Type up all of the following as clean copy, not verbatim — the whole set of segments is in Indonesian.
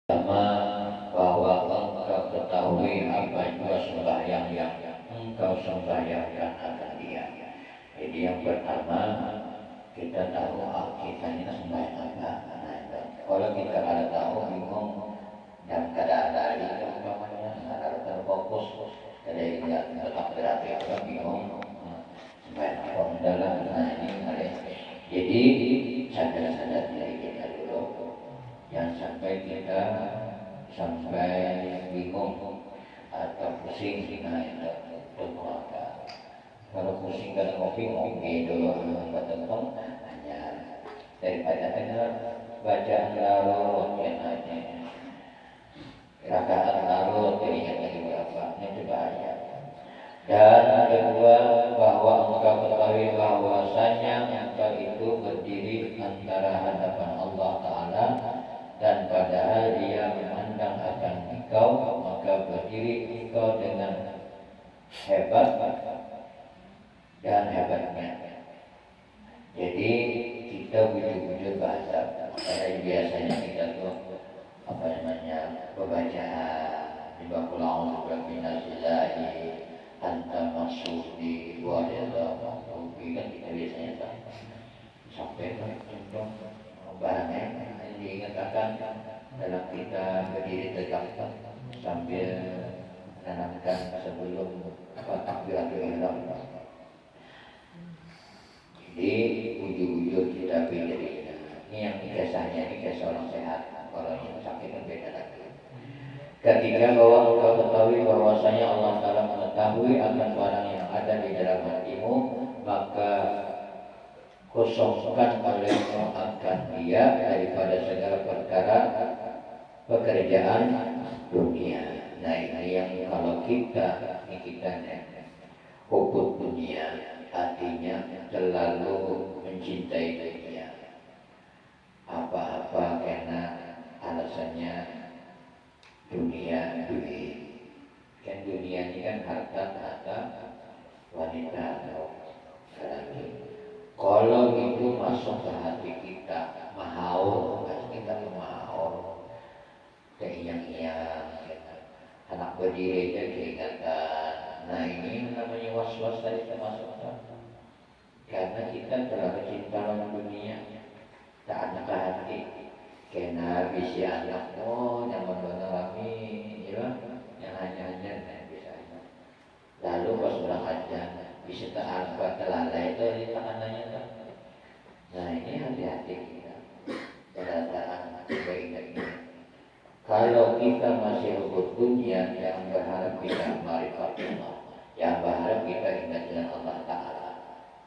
Pertama, bahwa engkau ketahui apa jua sembahyang yang engkau sembahyangkan akan dia. Jadi yang pertama, kita tahu kita ini sembahyang apa. Kalau kita ada tahu bingung dan keadaan dari umpamanya ada terfokus, ada yang tetap berarti apa bingung sembahyang apa dalam. Nah ini ada. Jadi sadar-sadar diri kita dulu. Jangan sampai kita bingung atau pusing dengan itu keluarga. Kalau pusing karena ngopi dulu ketemu hanya daripada dengar bacaan larut yang hanya rakaat larut teringat lagi berapa itu bahaya. Dan kedua, bahwa engkau ketahui bahwasanya engkau itu berdiri antara hadapan Allah Ta'ala dan padahal dia memandang akan engkau, maka berdiri engkau dengan hebat dan hebatnya. Jadi kita wujud-wujud bahasa. Karena biasanya kita tuh pembacaan di bakul a'udzu billahi anta maksudi wa ridha mahbubi kan kita biasanya sampai contoh barangnya diingatkan dalam kita berdiri tegak sambil menanamkan sebelum takbiratul ihram. Jadi wujud-wujud kita berdiri. Ini yang kisahnya ini kisah orang sehat. Kalau yang sakit kan beda lagi. Ketiga, bahwa engkau ketahui bahwasanya Allah Ta'ala mengetahui akan barang yang ada di dalam hatimu, maka kosongkan olehmu akan dia daripada segala perkara pekerjaan dunia. Nah ini yang kalau kita hubut dunia, artinya terlalu mencintai dunia. Apa-apa karena alasannya dunia, duit. Kan dunia ini kan harta wanita atau laki. Kalau itu masuk ke hati kita, mahaur, kita mahaur, keinginan, anak berdiri aja keingatan. Nah ini namanya was-was tadi termasuk. Karena kita terlalu cinta dengan dunia, tak ada ke hati. Kena bisi anak, nyaman benar kami, ya, yang hanya bisa. Lalu pas orang aja bisa tak telalai itu di tangannya tak. Nah ini hati-hati kita. Kedatangan sebaiknya ini. Kalau kita masih hubut dunia yang berharap kita marifat Allah, yang berharap kita ingat dengan Allah Ta'ala,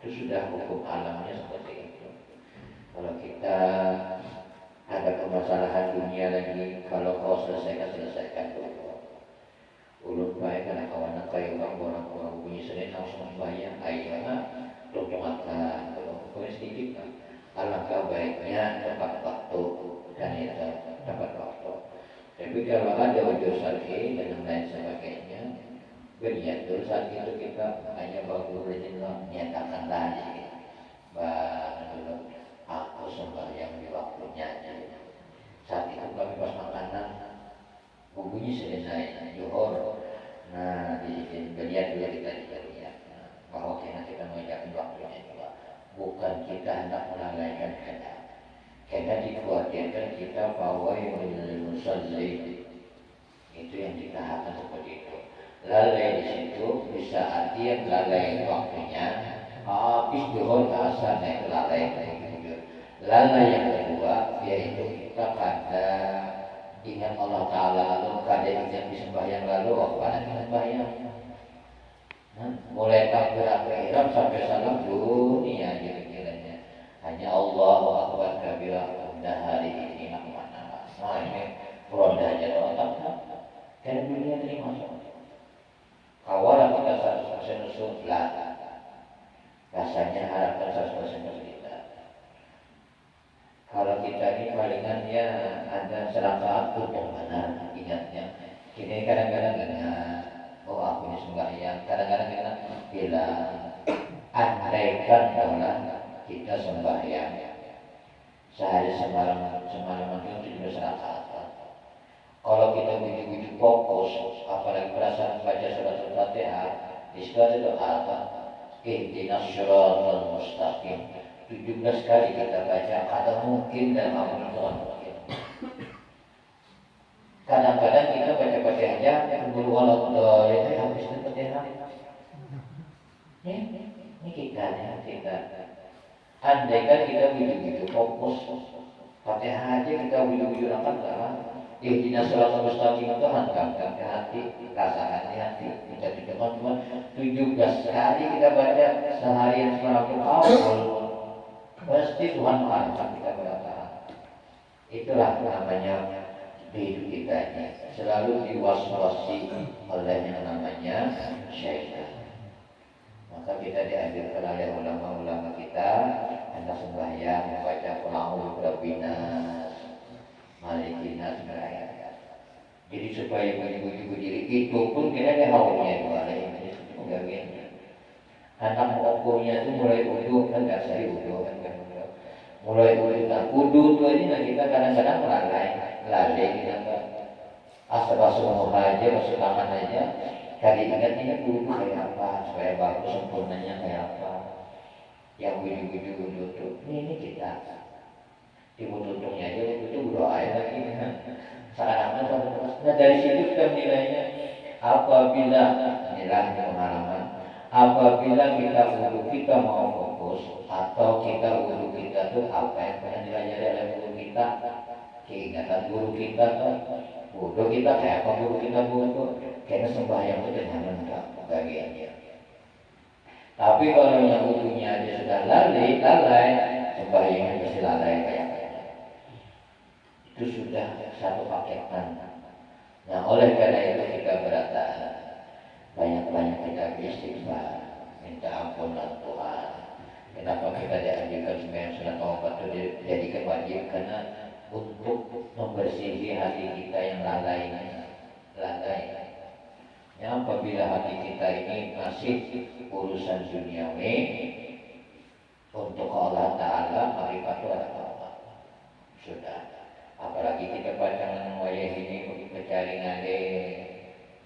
itu sudah hukum alamnya seperti itu. Kalau kita ada permasalahan dunia lagi, kalau kau selesaikan dulu. Ulun baik karena kawan kayu orang bunyi Senin langsung bayar ayah doa kalau sedikit kan. Alangkah baiknya tepat waktu dan itu tepat waktu. Tapi kalau ada wujud syar'i dan lain sebagainya, berniat dulu saat itu kita hanya baru menyatakan lagi, dulu aku sembahyang di waktunya. Saat itu kami pas makanan bunyi selesai Johor. Nah di sini berniat dulu kita lihat bahwa kita menjaga waktunya juga. Bukan kita hendak melalaikan keadaan. Karena dikhawatirkan kita fawai musalli itu yang ditahan seperti itu. Lalai di situ bisa artinya lalai waktunya. Habis Johor asal naik lalai itu. Lalai yang kedua yaitu kita pada ingat Allah Ta'ala lalu kada ingat di sembahyang lalu pada kita sembahyang. Mulai takbir ihram sampai salam dunia kira-kiranya hanya Allahu Akbar kabira. Dah hari ini mana? Nah ini ronda aja doang tak. Karena dunia ini masuk. Awalnya kita 100% usul lah. Rasanya harapkan 100% kita. Kalau kita ini palingan ya ada serangkaian yang benar ingatnya. Kini kadang-kadang aku ini sembahyang. Kadang-kadang kita bilang andaikan kalau kita sembahyang sehari semalam itu 17 rakaat. apalagi perasaan baca surat Al-Fatihah, di situ ada doa apa? Ihdinas siratal mustaqim. 17 kali kita baca, kata mungkin dalam amal Tuhan mungkin. Kadang-kadang kita baca Fatihahnya berburu Allah itu habis itu Fatihah. Ini kita. Andai kan kita begitu fokus Fatihah aja kita wujud-wujud akan lah. Ihdinas siratal mustaqim itu hantarkan ke hati, rasakan di hati. Kita teman-teman 17 kali kita baca seharian semalam awal, pasti Tuhan akan kita berkata. Itulah namanya di hidup kita ini selalu diwaswasi oleh yang namanya syaitan. Maka kita dianjurkan oleh ulama-ulama kita hendak sembahyang membaca Qul a'udzu birabbinas malikinas meraya. Jadi supaya menguji diri itu pun kita ada haulnya itu ada ini enggak gini. Anak ukurnya itu mulai wudu kan enggak saya wudu kan mulai wudu tuh ini kita kadang-kadang lalai kita asal-asal aja masuk tangan aja. Kali ingat wudu kayak apa supaya bagus sempurnanya kayak apa. Yang wudu tuh ini kita di wudu-wudunya aja itu berdoa lagi kan. Nah dari situ kita menilainya apabila nilainya pengalaman apabila kita mau fokus atau wudu kita tuh apa yang pernah diajari oleh guru kita, keingatan guru kita tuh wudu kita kayak apa guru kita wudu karena sembahyang itu jangan bagiannya. Tapi kalau yang wudunya aja sudah lalai sembahyangnya pasti lalai kayak itu sudah satu paketan. Nah oleh karena itu kita beratahan banyak-banyak kita beristighfar, minta ampun Tuhan. Kenapa kita dianjurkan sembahyang sunat taubat itu dijadikan wajib? Karena untuk membersihi hati kita yang lalai. Ya, apabila hati kita ini masih urusan duniawi untuk Allah Ta'ala, marifat Allah sudah. Apalagi kita pacangan wayah ini mencari ngade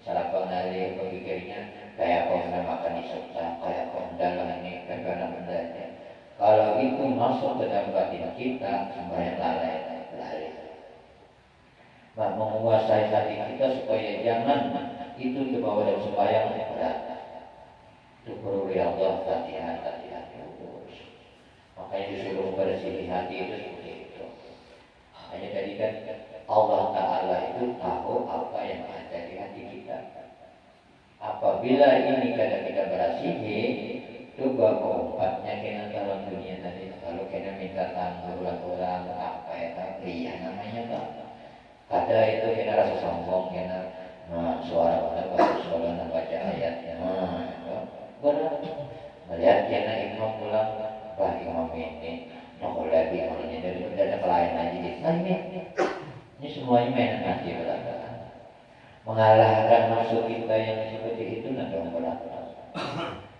sarapang ngade berpikirnya kayak apa makan di serta kayak apa dalam ini karena bendanya. Kalau itu masuk ke dalam batin kita sembahyang lalai. Menguasai hati kita supaya jangan itu dibawa dalam sembahyang berat. Itu perlu Allah latihan terus. Makanya disuruh bersih hati itu seperti itu. Hanya tadi kan Allah Ta'ala itu tahu apa yang ada di hati kita. Apabila ini kadang kita berasihi, coba obatnya kena dalam dunia tadi. Kalau kena minta tangguh orang apa ya namanya kan. Ada itu kena rasa sombong, kena suara orang baca ayatnya. Berat. Melihat kena imam pulang, bah imam ini. Lagi orangnya dari ada klien lagi. Nah ini semuanya mainan hati belakang. Mengalahkan maksud kita yang seperti itu nanti belakang.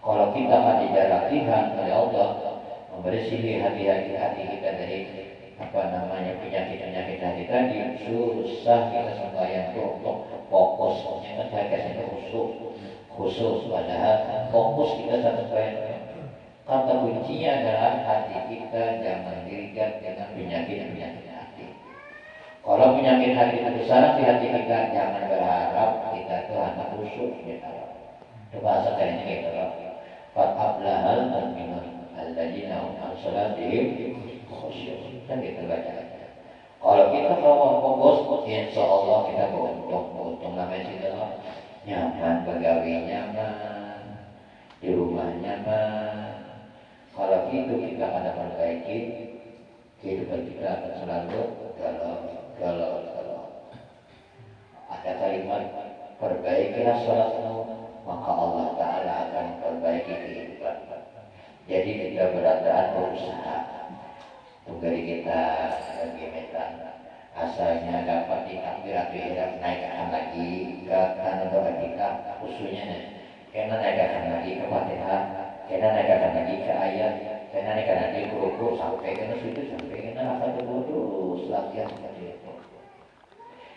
Kalau kita tidak latihan oleh Allah membersihi hati kita dari penyakit hati tadi, susah kita sembahyang untuk fokus. Yang saya khusus padahal fokus kita sampai. Kata kuncinya adalah hati kita jangan dirigat dengan penyakit hati. Kalau penyakit hati itu besar di hati kita, jangan berharap kita itu anak khusyuk. Itu bahasa kayaknya gitu loh. Qad ablahal mu'minun alladzina hum an salatihim khusyuk. Kan gitu baca. Kalau kita mau fokus, insya Allah kita beruntung namanya sih nyaman, pegawai nyaman, di rumah nyaman. Kalau gitu kita akan perbaiki kehidupan kita akan selalu kalau ada kalimat perbaikilah sholatmu maka Allah Ta'ala akan perbaiki kehidupan. Jadi kita berusaha tugas kita bagaimana asalnya dapat ditakbiratul naikkan lagi ke tanah doa kita khususnya karena naikkan lagi ke Fatihah, karena naikkan lagi ke ayat, karena naikkan lagi ke ruku sampai ke situ sampai ke apa terus latihan seperti itu.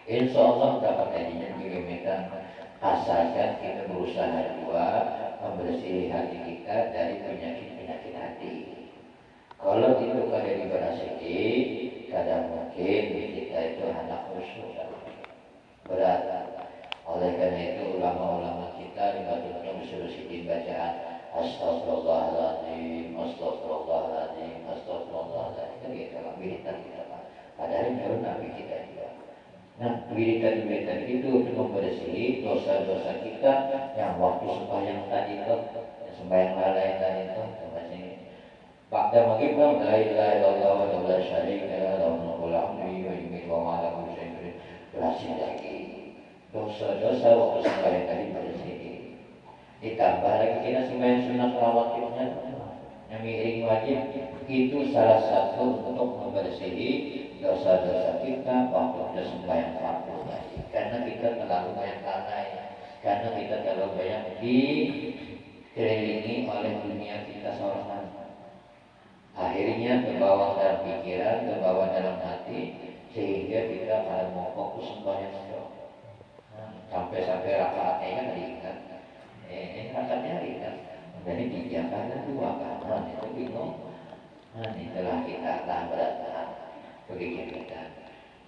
Insya Allah dapat hadinya milimeter, asalkan kita berusaha juga membersih hati kita dari penyakit-penyakit hati. Kalau itu kada diberasihi, kadang mungkin kita itu anak khusyuk berat. Oleh karena itu ulama-ulama kita betul-betul bersih-bersihin bacaan Astagfirullahaladzim, Astagfirullahaladzim, Astagfirullahaladzim. Kan gitu lah, wiridan kita Pak. Padahal baru Nabi kita juga. Nah, wiridan-wiridan itu untuk membersih dosa-dosa kita yang waktu sembahyang tadi itu, yang sembahyang lalai tadi itu, Ba'da maghrib la ilaha illallah wa la syarika lahu lahul hamdu wa yumiitu wa ala kulli syai'in qadir. Berhasil lagi. Dosa-dosa waktu sembahyang tadi bersih. Ditambah lagi kita sembahyang sunat rawatibnya yang miring wajib, itu salah satu untuk membersihi dosa-dosa kita waktu kita sembahyang fardu tadi. Karena kita terlalu banyak lalai, karena kita terlalu banyak dikelilingi oleh dunia kita seorang. Akhirnya terbawa dalam pikiran, terbawa dalam hati, sehingga kita akan mau fokus sembahyang. Sampai rakaatnya kan ringan, rakaatnya ringan. Jadi tiga kali dua kali, itu bingung. Itulah kita tahan berat begitu kita.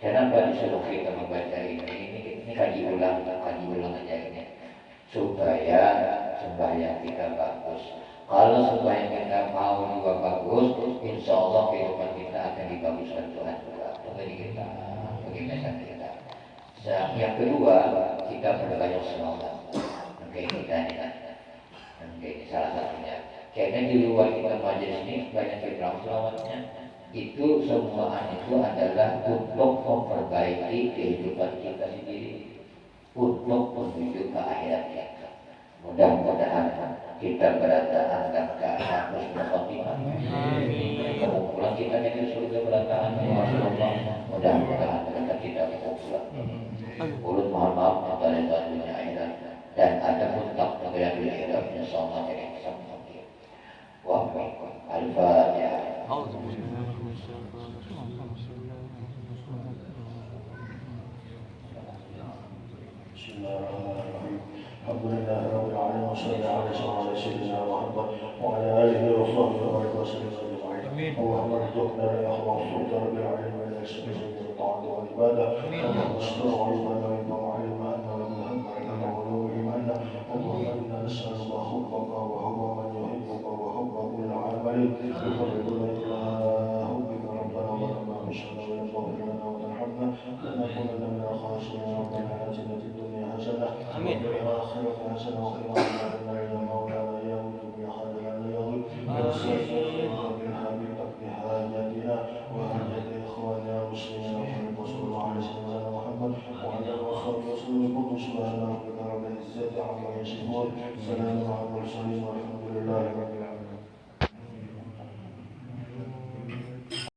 Kenapa disuruh kita membaca ini kaji ulang aja ini, supaya sembahyang kita bagus. Kalau sembahyang kita mau juga bagus, insya Allah kehidupan kita akan dibaguskan Tuhan juga. Bagi kita, bagi masyarakat kita. Yang kedua, kita berbanyak selawat. Oke, kita ini salah satunya. Karena di luar kita majelis ini banyak kita selawatnya. Itu semua itu adalah untuk memperbaiki kehidupan kita sendiri, untuk menuju ke akhirat kita. Mudah-mudahan kita berada dalam keadaan husnul khotimah. Kumpulan kita jadi surga berantakan ya Rasulullah. Mudah-mudahan mereka tidak kumpulan. Mulut mohon maaf kepada dunia akhirat dan ada mutlak negara dunia akhirat insyaallah jadi sama dia. Wa al-Fatihah. Alhamdulillah Rabbil Alamin, wassalatu sayyidina Muhammad wa ala alihi wa sahbihi wa sallam. اللهم ارزقنا الإخلاص في طلب العلم والعلم والطاعة والعبادة. اللهم استر عيوبنا وانفع علما ومن هم وغلو إيمانا. اللهم إنا نسألك حبك وحب من يحبك وحب كل عمل يقربنا إلى حبك ربنا ولما بشرنا ويغفر لنا وترحمنا لنكونن من الخاسرين. ربنا آتنا في الدنيا حسنة وفي الآخرة حسنة وقنا عذاب النار. يا مولانا يا مجيب يا حاضر يا يغيب حاجاتنا وحاجات إخواننا المسلمين وحب صلى الله عليه وسلم محمد وعلى آله وصحبه وسلم. سبحان ربك رب العزة عما يصفون، سلام على المرسلين والحمد لله رب العالمين.